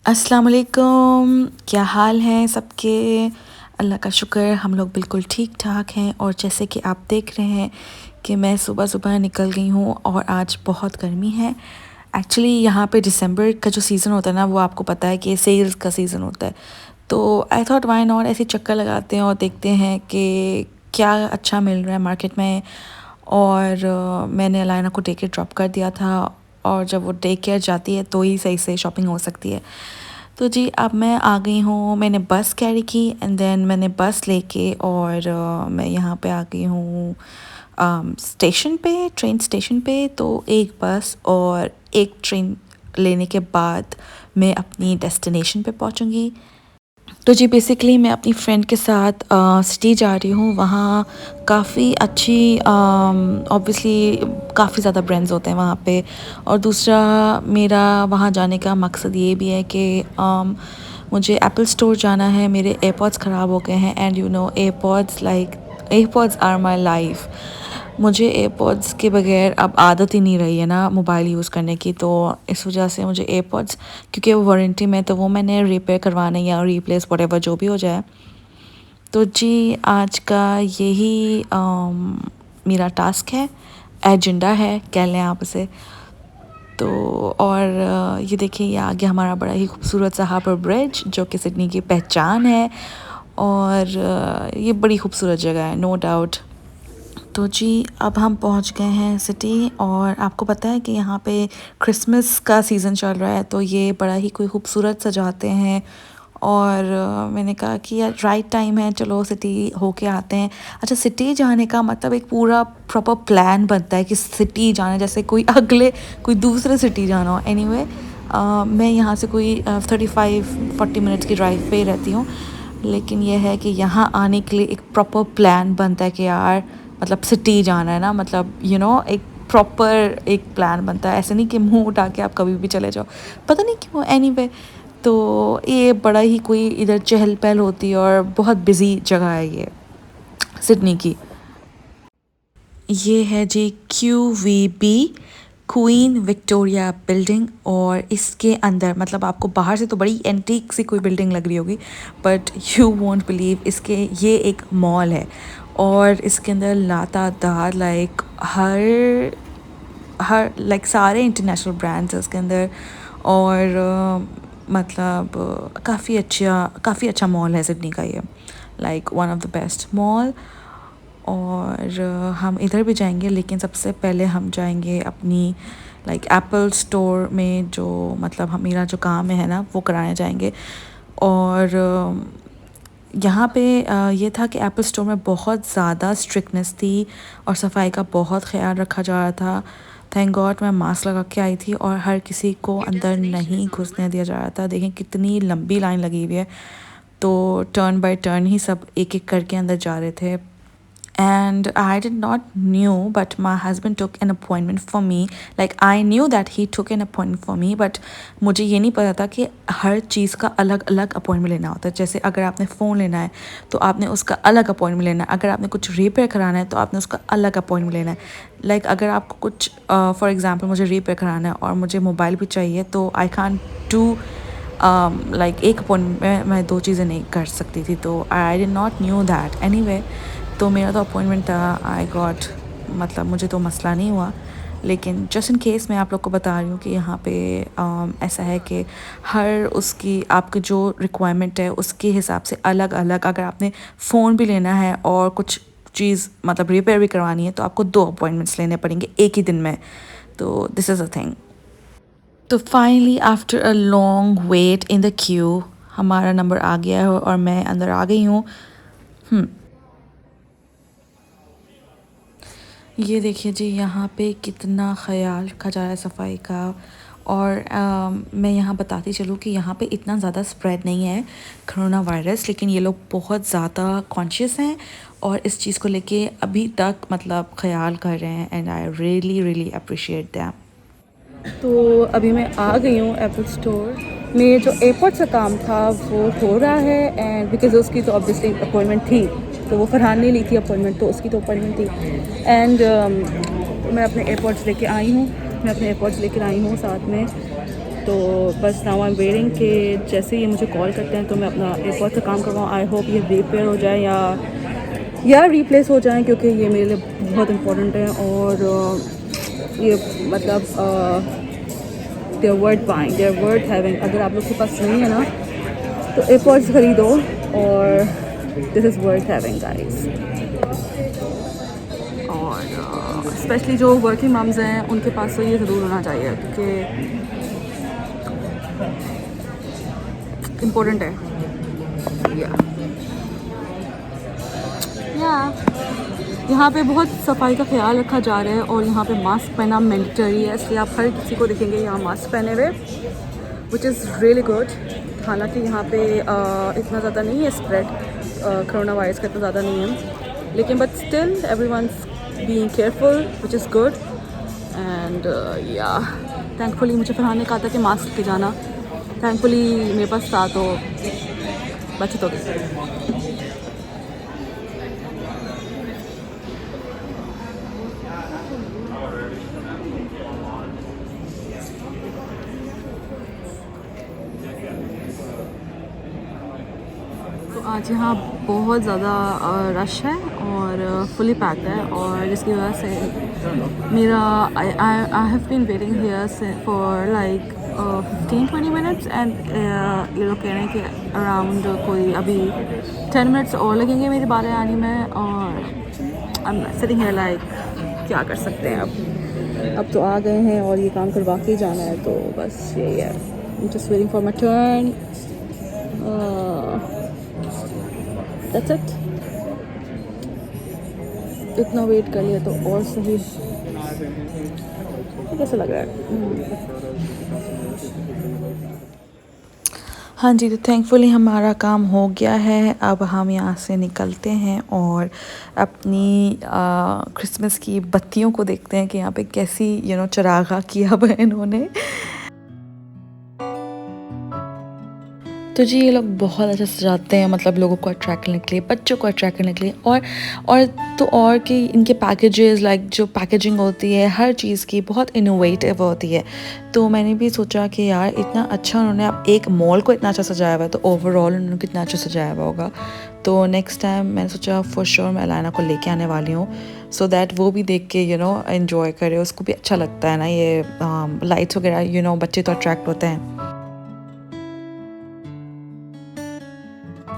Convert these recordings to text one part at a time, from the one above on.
अस्सलाम वालेकुम, क्या हाल हैं सबके। अल्लाह का शुक्र हम लोग बिल्कुल ठीक ठाक हैं। और जैसे कि आप देख रहे हैं कि मैं सुबह सुबह निकल गई हूँ और आज बहुत गर्मी है। एक्चुअली यहाँ पे दिसंबर का जो सीज़न होता है ना, वो आपको पता है कि सेल्स का सीज़न होता है। तो आई थॉट व्हाई नॉट ऐसे चक्कर लगाते हैं और देखते हैं कि क्या अच्छा मिल रहा है मार्केट में। और मैंने अलायना को डे केयर ड्रॉप कर दिया था, और जब वो डे केयर जाती है तो ही सही से शॉपिंग हो सकती है। तो जी अब मैं आ गई हूँ, मैंने बस कैरी की एंड देन मैंने बस लेके और मैं यहाँ पे आ गई हूँ स्टेशन पे, ट्रेन स्टेशन पे। तो एक बस और एक ट्रेन लेने के बाद मैं अपनी डेस्टिनेशन पे पहुँचूँगी। तो जी बेसिकली मैं अपनी फ्रेंड के साथ सिटी जा रही हूँ। वहाँ काफ़ी अच्छी ऑब्वियसली काफ़ी ज़्यादा ब्रांड्स होते हैं वहाँ पे। और दूसरा मेरा वहाँ जाने का मकसद ये भी है कि मुझे एप्पल स्टोर जाना है। मेरे एयरपॉड्स ख़राब हो गए हैं and you know AirPods are my life. मुझे एयरपॉड्स के बगैर अब आदत ही नहीं रही है ना मोबाइल यूज़ करने की। तो इस वजह से मुझे एयरपॉड्स, क्योंकि वो वारंटी में, तो वो मैंने रिपेयर करवाने या रिप्लेस व्हाटएवर जो भी हो जाए। तो जी आज का यही मेरा टास्क है, एजेंडा है कह लें आप इसे। तो और ये देखिए, ये आगे हमारा बड़ा ही खूबसूरत सा हार्बर ब्रिज जो कि सिडनी की पहचान है। और ये बड़ी खूबसूरत जगह है, नो डाउट। तो जी अब हम पहुंच गए हैं सिटी। और आपको पता है कि यहाँ पे क्रिसमस का सीज़न चल रहा है, तो ये बड़ा ही कोई खूबसूरत सजाते हैं। और मैंने कहा कि यार राइट टाइम है, चलो सिटी होके आते हैं। अच्छा, सिटी जाने का मतलब एक पूरा प्रॉपर प्लान बनता है कि सिटी जाना, जैसे कोई दूसरे सिटी जाना हो। एनीवे मैं यहाँ से कोई 35-40 मिनट्स की ड्राइव पे ही रहती हूँ। लेकिन यह है कि यहाँ आने के लिए एक प्रॉपर प्लान बनता है कि यार मतलब सिटी जाना है ना, मतलब एक प्रॉपर एक प्लान बनता है। ऐसे नहीं कि मुंह उठा के आप कभी भी चले जाओ, पता नहीं क्यों। एनीवे तो ये बड़ा ही कोई इधर चहल पहल होती है और बहुत बिजी जगह है ये सिडनी की। ये है जी QVB, क्वीन विक्टोरिया बिल्डिंग। और इसके अंदर मतलब आपको बाहर से तो बड़ी एंटीक सी कोई बिल्डिंग लग रही होगी, बट यू वोंट बिलीव, ये एक मॉल है। और इसके अंदर लातादार हर हर सारे इंटरनेशनल ब्रांड्स हैं इसके अंदर। और मतलब काफ़ी अच्छा मॉल है सिडनी का ये, one of the best mall. और हम इधर भी जाएंगे, लेकिन सबसे पहले हम जाएंगे अपनी एप्पल स्टोर में, जो मतलब मेरा जो काम है ना वो कराने जाएंगे। और यहाँ पे ये था कि एप्पल स्टोर में बहुत ज़्यादा स्ट्रिक्टनेस थी और सफाई का बहुत ख्याल रखा जा रहा था। थैंक गॉड मैं मास्क लगा के आई थी और हर किसी को अंदर नहीं घुसने दिया जा रहा था। देखें कितनी लंबी लाइन लगी हुई है, तो टर्न बाय टर्न ही सब एक एक करके अंदर जा रहे थे। And I did not knew, but my husband took an appointment for me. I knew that he took an appointment for me, but मुझे ये नहीं पता था कि हर चीज़ का अलग अलग अपॉइंटमेंट लेना होता है। जैसे अगर आपने फ़ोन लेना है तो आपने उसका अलग अपॉइंटमेंट लेना है, अगर आपने कुछ रिपेयर कराना है तो आपने उसका अलग अपॉइंटमेंट लेना है। अगर आपको कुछ फॉर एग्ज़ाम्पल मुझे रिपेयर कराना है और मुझे मोबाइल भी चाहिए, तो आई कांट डू एक अपॉइंटमेंट में मैं दो चीज़ें नहीं कर सकती थी। तो I did not knew that. Anyway तो मेरा तो अपॉइंटमेंट था, आई गॉट, मतलब मुझे तो मसला नहीं हुआ। लेकिन जस्ट इन केस मैं आप लोग को बता रही हूँ कि यहाँ पे ऐसा है कि हर उसकी आपकी जो रिक्वायरमेंट है उसके हिसाब से अलग अलग, अगर आपने फ़ोन भी लेना है और कुछ चीज़ मतलब रिपेयर भी करवानी है तो आपको 2 अपॉइंटमेंट्स लेने पड़ेंगे एक ही दिन में। तो दिस इज़ अ थिंग। तो finally after a long wait in the queue हमारा नंबर आ गया है और मैं अंदर आ गई हूँ। ये देखिए जी, यहाँ पे कितना ख़याल रखा जा रहा है सफाई का। और मैं यहाँ बताती चलूँ कि यहाँ पे इतना ज़्यादा स्प्रेड नहीं है कोरोना वायरस, लेकिन ये लोग बहुत ज़्यादा कॉन्शियस हैं और इस चीज़ को लेके अभी तक मतलब ख़याल कर रहे हैं, and I really really appreciate them. तो अभी मैं आ गई हूँ एप्पल स्टोर में। जो एयरपोर्ट से काम था वो हो रहा है, एंड बिकॉज उसकी तो ऑब्वियसली अपॉइंटमेंट थी, तो वो फरहान ने ली थी अपॉइंटमेंट, तो उसकी तो अपॉइंटमेंट थी। एंड मैं अपने एयरपोर्ट्स लेके आई हूँ, मैं अपने एयरपोर्ट्स लेकर आई हूँ साथ में। तो बस नाउ आई एम वेटिंग कि जैसे ही ये मुझे कॉल करते हैं तो मैं अपना एयरपोर्ट से काम करवाऊँ। आई होप ये रिपेयर हो जाए या रिप्लेस हो जाए, क्योंकि ये मेरे लिए बहुत इम्पोर्टेंट है। और ये मतलब there worth buying, there worth having. अगर आप लोग के पास नहीं है ना तो एयरपोर्ट्स खरीदो, और this is worth having guys. और स्पेशली जो वर्किंग मम्स हैं उनके पास तो ये ज़रूर होना चाहिए, क्योंकि इम्पोर्टेंट है। या यहाँ पे बहुत सफाई का ख्याल रखा जा रहा है, और यहाँ पे मास्क पहनना मैंडेटरी है, इसलिए आप हर किसी को देखेंगे यहाँ मास्क पहने हुए, विच इज़ रियली गुड। हालांकि यहाँ पे इतना ज़्यादा नहीं है स्प्रेड, कोरोना वायरस का इतना ज़्यादा नहीं है, लेकिन but still everyone's being careful, which is good. And या थैंकफुली मुझे फरहान ने कहा था कि मास्क के जाना, थैंकफुली मेरे पास था तो बचत हो गई। तो आज यहाँ बहुत ज़्यादा रश है और फुली पैक्ड है, और जिसकी वजह से मेरा I have been waiting here for like 15-20 minutes, and ये लोग कह रहे हैं कि अराउंड कोई अभी 10 मिनट्स और लगेंगे मेरी बारी आने में। और I am sitting here like क्या कर सकते हैं, अब तो आ गए हैं और ये काम करवा के ही जाना है, तो बस यही है, just waiting for my turn. That's it. इतना वेट कर लिया तो और सही। कैसा लग रहा है? हाँ जी, तो थैंकफुली हमारा काम हो गया है। अब हम यहाँ से निकलते हैं और अपनी क्रिसमस की बत्तियों को देखते हैं कि यहाँ पे कैसी चरागा किया हुआ है इन्होंने। तो जी ये लोग बहुत अच्छा सजाते हैं, मतलब लोगों को अट्रैक्ट करने के लिए, बच्चों को अट्रैक्ट करने के लिए। और कि इनके पैकेजेस, लाइक जो पैकेजिंग होती है हर चीज़ की बहुत इनोवेटिव होती है। तो मैंने भी सोचा कि यार इतना अच्छा उन्होंने अब एक मॉल को इतना अच्छा सजाया हुआ है, तो ओवरऑल उन्होंने कितना अच्छा सजाया हुआ होगा। तो नेक्स्ट टाइम मैंने सोचा फॉर श्योर मैं अलाना को लेके आने वाली हूँ, सो दैट वो भी देख के एंजॉय करे, उसको भी अच्छा लगता है ना ये लाइट्स वगैरह, बच्चे तो अट्रैक्ट होते हैं।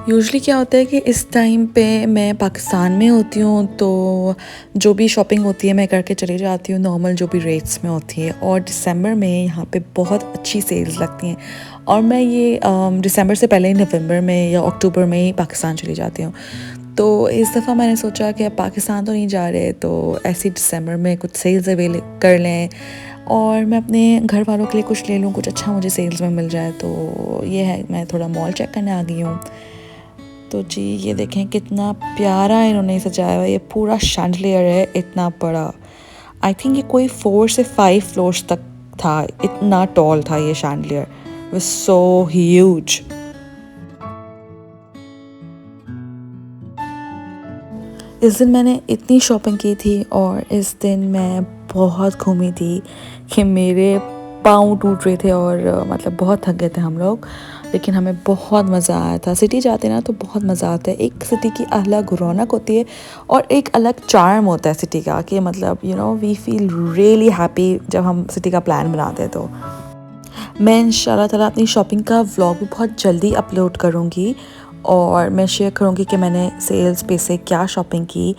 यूजुअली क्या होता है कि इस टाइम पे मैं पाकिस्तान में होती हूँ, तो जो भी शॉपिंग होती है मैं करके चली जाती हूँ नॉर्मल जो भी रेट्स में होती है। और दिसंबर में यहाँ पे बहुत अच्छी सेल्स लगती हैं, और मैं ये दिसंबर से पहले ही नवंबर में या अक्टूबर में ही पाकिस्तान चली जाती हूँ। तो इस दफ़ा मैंने सोचा कि अब पाकिस्तान तो नहीं जा रहे, तो ऐसे दिसंबर में कुछ सेल्स अवेल कर लें और मैं अपने घर वालों के लिए कुछ ले लूँ, कुछ अच्छा मुझे सेल्स में मिल जाए। तो ये है, मैं थोड़ा मॉल चेक करने आ गई हूँ। तो जी ये देखें कितना प्यारा इन्होंने सजाया हुआ है, ये पूरा शैंडलियर है इतना बड़ा। आई थिंक ये कोई 4 से 5 फ्लोर्स तक था, इतना टॉल था ये शैंडलियर, वाज सो ह्यूज। इस दिन मैंने इतनी शॉपिंग की थी और इस दिन मैं बहुत घूमी थी कि मेरे पाँव टूट रहे थे, और मतलब बहुत थक गए थे हम लोग, लेकिन हमें बहुत मज़ा आया था। सिटी जाते ना तो बहुत मज़ा आता है, एक सिटी की अलग रौनक होती है और एक अलग चार्म होता है सिटी का, कि मतलब वी फील रियली हैप्पी जब हम सिटी का प्लान बनाते हैं। तो मैं इंशाल्लाह ताला अपनी शॉपिंग का व्लॉग भी बहुत जल्दी अपलोड करूँगी, और मैं शेयर करूँगी कि मैंने सेल्स पे से क्या शॉपिंग की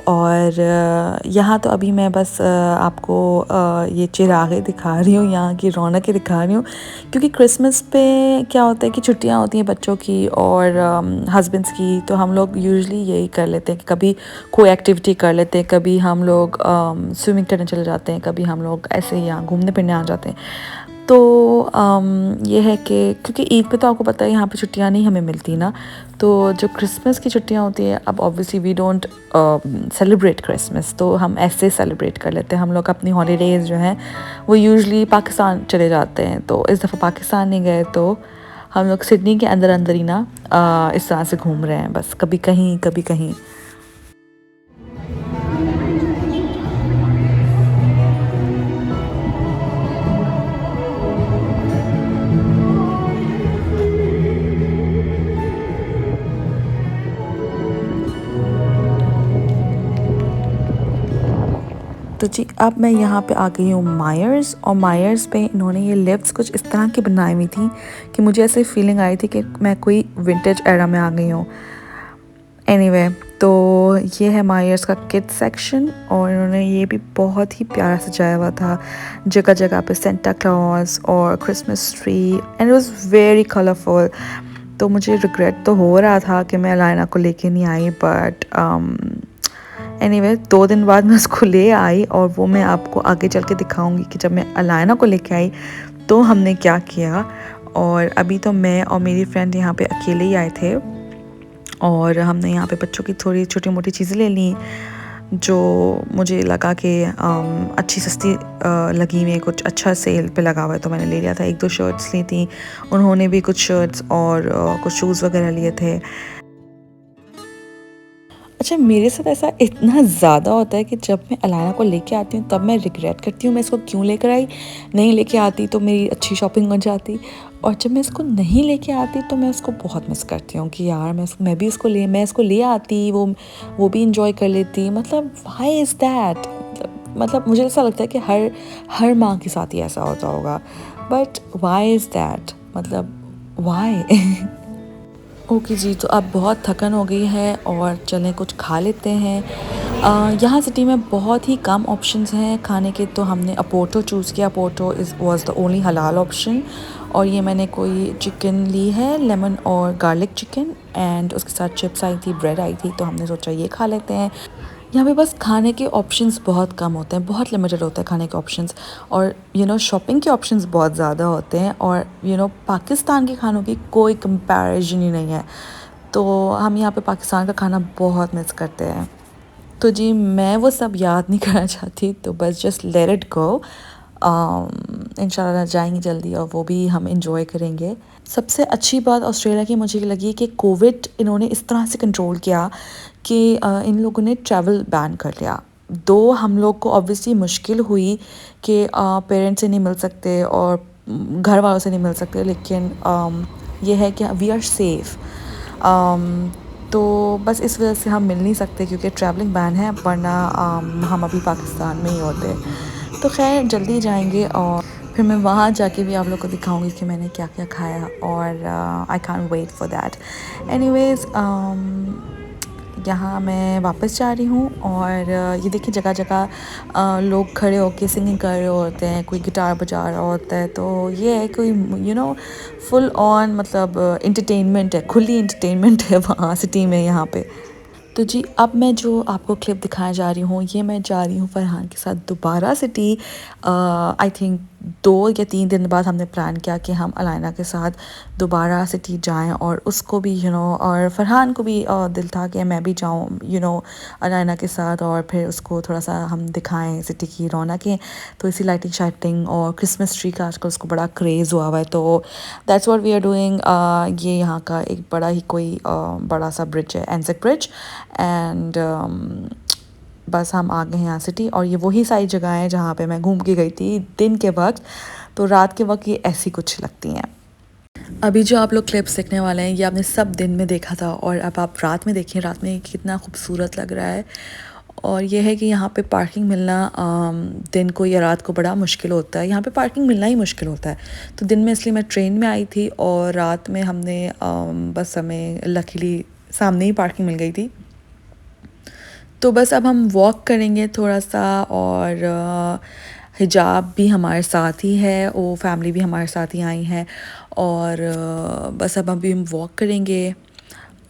और यहाँ तो अभी मैं बस आपको ये चिरागे दिखा रही हूँ, यहाँ की रौनकें दिखा रही हूँ, क्योंकि क्रिसमस पे क्या होता है कि छुट्टियाँ होती हैं बच्चों की और हस्बैंड्स की, तो हम लोग यूजुअली यही कर लेते हैं कि कभी कोई एक्टिविटी कर लेते हैं, कभी हम लोग स्विमिंग करने चले जाते हैं, कभी हम लोग ऐसे ही यहाँ घूमने फिरने आ जाते हैं। तो ये है कि क्योंकि ईद पे तो आपको पता है यहाँ पे छुट्टियाँ नहीं हमें मिलती ना, तो जो क्रिसमस की छुट्टियाँ होती है, अब obviously we don't celebrate Christmas, तो हम ऐसे सेलिब्रेट कर लेते हैं। हम लोग अपनी हॉलीडेज़ जो हैं वो यूजुअली पाकिस्तान चले जाते हैं, तो इस दफ़ा पाकिस्तान नहीं गए, तो हम लोग सिडनी के अंदर अंदर ही ना इस तरह से घूम रहे हैं, बस कभी कहीं कभी कहीं। तो जी अब मैं यहाँ पे आ गई हूँ मायर्स, और मायर्स पे इन्होंने ये लिफ्ट्स कुछ इस तरह की बनाई हुई थी कि मुझे ऐसे फीलिंग आई थी कि मैं कोई विंटेज एरा में आ गई हूँ। एनीवे तो ये है मायर्स का किड्स सेक्शन, और इन्होंने ये भी बहुत ही प्यारा सजाया हुआ था, जगह जगह पे सेंटा क्लॉज और Christmas tree, and it was very colourful. तो मुझे रिग्रेट तो हो रहा था कि मैं अलाइना को लेके नहीं आई, बट एनीवे 2 दिन बाद मैं उसको ले आई, और वो मैं आपको आगे चल के दिखाऊंगी कि जब मैं अलाइना को लेके आई तो हमने क्या किया। और अभी तो मैं और मेरी फ्रेंड यहाँ पे अकेले ही आए थे, और हमने यहाँ पे बच्चों की थोड़ी छोटी मोटी चीज़ें ले ली जो मुझे लगा कि अच्छी सस्ती लगी हुई, कुछ अच्छा सेल पे लगा हुआ है, तो मैंने ले लिया था। 1-2 शर्ट्स ली थी, उन्होंने भी कुछ शर्ट्स और कुछ शूज़ वगैरह लिए थे। अच्छा, मेरे साथ ऐसा इतना ज़्यादा होता है कि जब मैं अलाइना को लेके आती हूँ तब मैं रिग्रेट करती हूँ मैं इसको क्यों लेकर आई। नहीं लेके आती तो मेरी अच्छी शॉपिंग हो जाती, और जब मैं इसको नहीं लेके आती तो मैं उसको बहुत मिस करती हूँ कि यार मैं इसको ले आती, वो भी इंजॉय कर लेती। मतलब व्हाई इज़ दैट, मतलब मुझे ऐसा लगता है कि हर माँ के साथ ही ऐसा होता होगा, बट व्हाई इज़ दैट, मतलब व्हाई। ओके जी, तो अब बहुत थकन हो गई है और चलें कुछ खा लेते हैं। यहाँ सिटी में बहुत ही कम ऑप्शंस हैं खाने के, तो हमने अपोटो चूज़ किया। अपोटो वाज द ओनली हलाल ऑप्शन, और ये मैंने कोई चिकन ली है, लेमन और गार्लिक चिकन, एंड उसके साथ चिप्स आई थी, ब्रेड आई थी, तो हमने सोचा ये खा लेते हैं। यहाँ पे बस खाने के ऑप्शंस बहुत कम होते हैं, बहुत लिमिटेड होता है खाने के ऑप्शंस, और शॉपिंग के ऑप्शंस बहुत ज़्यादा होते हैं, और पाकिस्तान के खानों की कोई कंपैरिजन ही नहीं है। तो हम यहाँ पे पाकिस्तान का खाना बहुत मिस करते हैं। तो जी मैं वो सब याद नहीं करना चाहती, तो बस जस्ट लेट इट गो। इंशाल्लाह जाएंगे जल्दी और वो भी हम इंजॉय करेंगे। सबसे अच्छी बात ऑस्ट्रेलिया की मुझे लगी कि कोविड इन्होंने इस तरह से कंट्रोल किया कि इन लोगों ने ट्रैवल बैन कर लिया। दो हम लोग को ऑब्वियसली मुश्किल हुई कि पेरेंट्स से नहीं मिल सकते और घर वालों से नहीं मिल सकते, लेकिन ये है कि वी आर सेफ़। तो बस इस वजह से हम मिल नहीं सकते क्योंकि ट्रैवलिंग बैन है, वरना हम अभी पाकिस्तान में ही होते। तो खैर जल्दी जाएंगे, और फिर मैं वहाँ जाके भी आप लोग को दिखाऊंगी कि मैंने क्या क्या खाया, और I can't wait for that. Anyways यहाँ मैं वापस जा रही हूँ, और ये देखिए जगह जगह लोग खड़े होके सिंगिंग कर रहे होते हैं, कोई गिटार बजा रहा होता है, तो ये है कोई फुल ऑन मतलब इंटरटेनमेंट है, खुली इंटरटेनमेंट है वहाँ सिटी में यहाँ पे। तो जी अब मैं जो आपको क्लिप दिखाया जा रही हूँ, ये मैं जा रही हूँ फरहान के साथ दोबारा सिटी। आई थिंक 2 या 3 दिन बाद हमने प्लान किया कि हम अलाइना के साथ दोबारा सिटी जाएं, और उसको भी और फरहान को भी दिल था कि मैं भी जाऊँ अलाइना के साथ, और फिर उसको थोड़ा सा हम दिखाएं सिटी की रौनकें। तो इसी लाइटिंग शाइटिंग और क्रिसमस ट्री का आजकल उसको बड़ा क्रेज़ हुआ है, तो that's what we are doing. ये यहाँ का एक बड़ा ही कोई बड़ा सा ब्रिज है, एनजेक ब्रिज, एंड बस हम आ गए हैं यहाँ सिटी। और ये वही सारी जगह हैं जहाँ पे मैं घूम के गई थी दिन के वक्त, तो रात के वक्त ये ऐसी कुछ लगती हैं। अभी जो आप लोग क्लिप्स देखने वाले हैं ये आपने सब दिन में देखा था, और अब आप रात में देखें, रात में कितना खूबसूरत लग रहा है। और ये है कि यहाँ पे पार्किंग मिलना दिन को या रात को बड़ा मुश्किल होता है, यहाँ पे पार्किंग मिलना ही मुश्किल होता है। तो दिन में इसलिए मैं ट्रेन में आई थी, और रात में बस हमें लकीली सामने ही पार्किंग मिल गई थी। तो बस अब हम वॉक करेंगे थोड़ा सा, और हिजाब भी हमारे साथ ही है, वो फैमिली भी हमारे साथ ही आई है, और बस अब अभी हम वॉक करेंगे,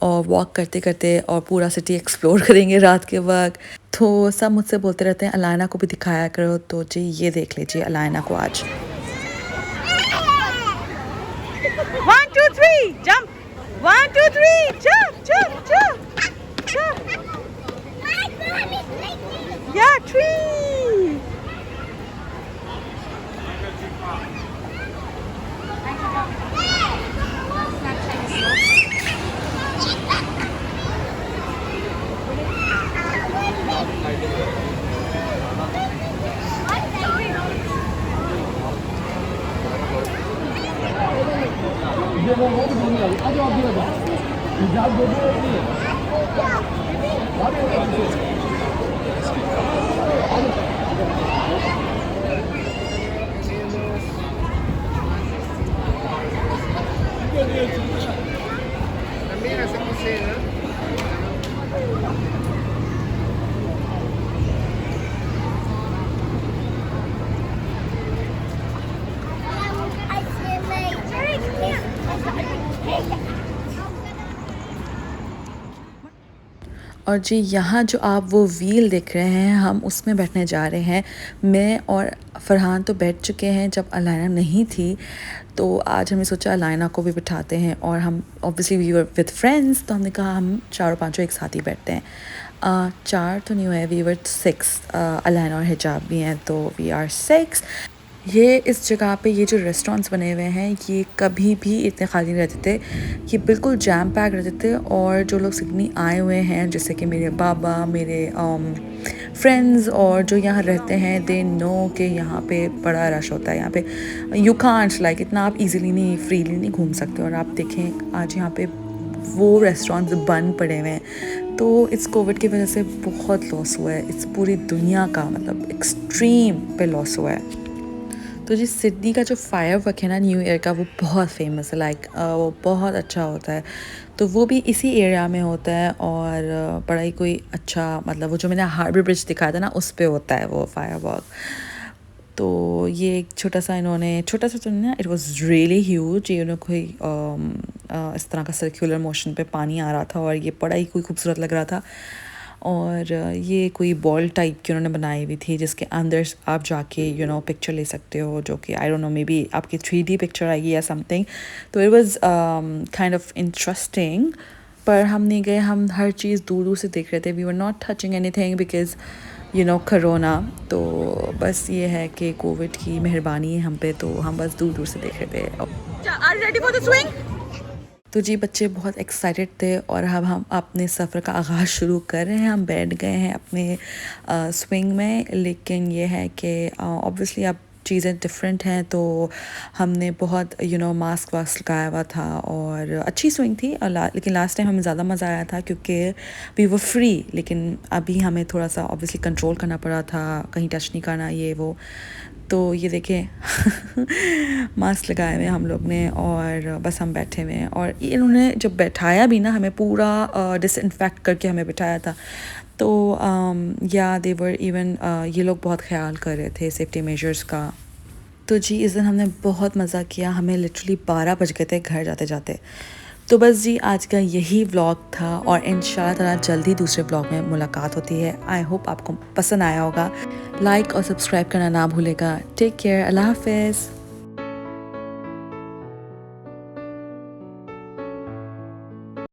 और वॉक करते करते और पूरा सिटी एक्सप्लोर करेंगे रात के वक्त। तो सब मुझसे बोलते रहते हैं अलायना को भी दिखाया करो, तो जी ये देख लीजिए अलायना को आज। 1 2 3 jump 1 2 3 jump jump jump jump या ट्री। और जी यहाँ जो आप वो व्हील देख रहे हैं, हम उसमें बैठने जा रहे हैं। मैं और फरहान तो बैठ चुके हैं जब अलायना नहीं थी, तो आज हमने सोचा अलायना को भी बिठाते हैं, और हम obviously we were with friends, तो हमने कहा हम चारों पांचों एक साथ ही बैठते हैं। 4 तो नहीं हुए, वी वर 6, अलायना और हिजाब भी हैं, तो वी आर 6। ये इस जगह पे ये जो रेस्टोरेंट्स बने हुए हैं, ये कभी भी इतने खाली नहीं रहते थे, ये बिल्कुल जैम पैक रहते थे। और जो लोग सिडनी आए हुए हैं, जैसे कि मेरे बाबा, मेरे फ्रेंड्स और जो यहाँ रहते हैं, दे नो कि यहाँ पे बड़ा रश होता है। यहाँ पे यू कांट लाइक इतना आप इजीली नहीं, फ्रीली नहीं घूम सकते। और आप देखें आज यहाँ पे वो रेस्टोरेंट्स बंद पड़े हुए हैं, तो इस कोविड की वजह से बहुत लॉस हुआ है। इस पूरी दुनिया का मतलब एक्सट्रीम पे लॉस हुआ है। तो जी सिडनी का जो फायर वर्क है ना न्यू ईयर का, वो बहुत फेमस है, लाइक वो बहुत अच्छा होता है। तो वो भी इसी एरिया में होता है, और बड़ा ही कोई अच्छा, मतलब वो जो मैंने हार्बर ब्रिज दिखाया था ना, उस पे होता है वो फायर वर्क। तो ये एक छोटा सा इन्होंने, छोटा सा तो नहीं ना, इट वाज रियली ह्यूज। ये उन्होंने कोई इस तरह का सर्कुलर मोशन पे पानी आ रहा था, और ये बड़ा ही कोई खूबसूरत लग रहा था। और ये कोई बॉल टाइप की उन्होंने बनाई हुई थी, जिसके अंदर आप जाके पिक्चर ले सकते हो, जो कि I don't know, may be आपकी 3D पिक्चर आएगी या समथिंग। तो it was kind of interesting. पर हम नहीं गए, हम हर चीज़ दूर दूर से देख रहे थे। We were not touching anything because corona. तो बस ये है कि कोविड की मेहरबानी है हम पे, तो हम बस दूर दूर से देख रहे थे। Are you ready for the swing? तो जी बच्चे बहुत एक्साइटेड थे, और अब हम अपने सफ़र का आगाज़ शुरू कर रहे हैं। हम बैठ गए हैं अपने स्विंग में, लेकिन ये है कि ऑब्वियसली अब चीज़ें डिफरेंट हैं, तो हमने बहुत मास्क वास्क लगाया हुआ था, और अच्छी स्विंग थी। और लेकिन लास्ट टाइम हमें ज़्यादा मज़ा आया था क्योंकि वी वर फ्री, लेकिन अभी हमें थोड़ा सा ऑब्वियसली कंट्रोल करना पड़ा था, कहीं टच नहीं करना, ये वो। तो ये देखें मास्क लगाए हुए हम लोग ने, और बस हम बैठे हुए हैं। और इन्होंने जब बैठाया भी ना, हमें पूरा डिसइंफेक्ट करके हमें बिठाया था। तो या देवर इवन ये लोग बहुत ख्याल कर रहे थे सेफ्टी मेजर्स का। तो जी इस दिन हमने बहुत मज़ा किया, हमें लिटरली 12 बज गए थे घर जाते जाते। तो बस जी आज का यही व्लॉग था, और इंशाल्लाह ताला जल्दी दूसरे व्लॉग में मुलाकात होती है। आई होप आपको पसंद आया होगा। लाइक और सब्सक्राइब करना ना भूलेगा। टेक केयर, अल्लाह हाफिज़।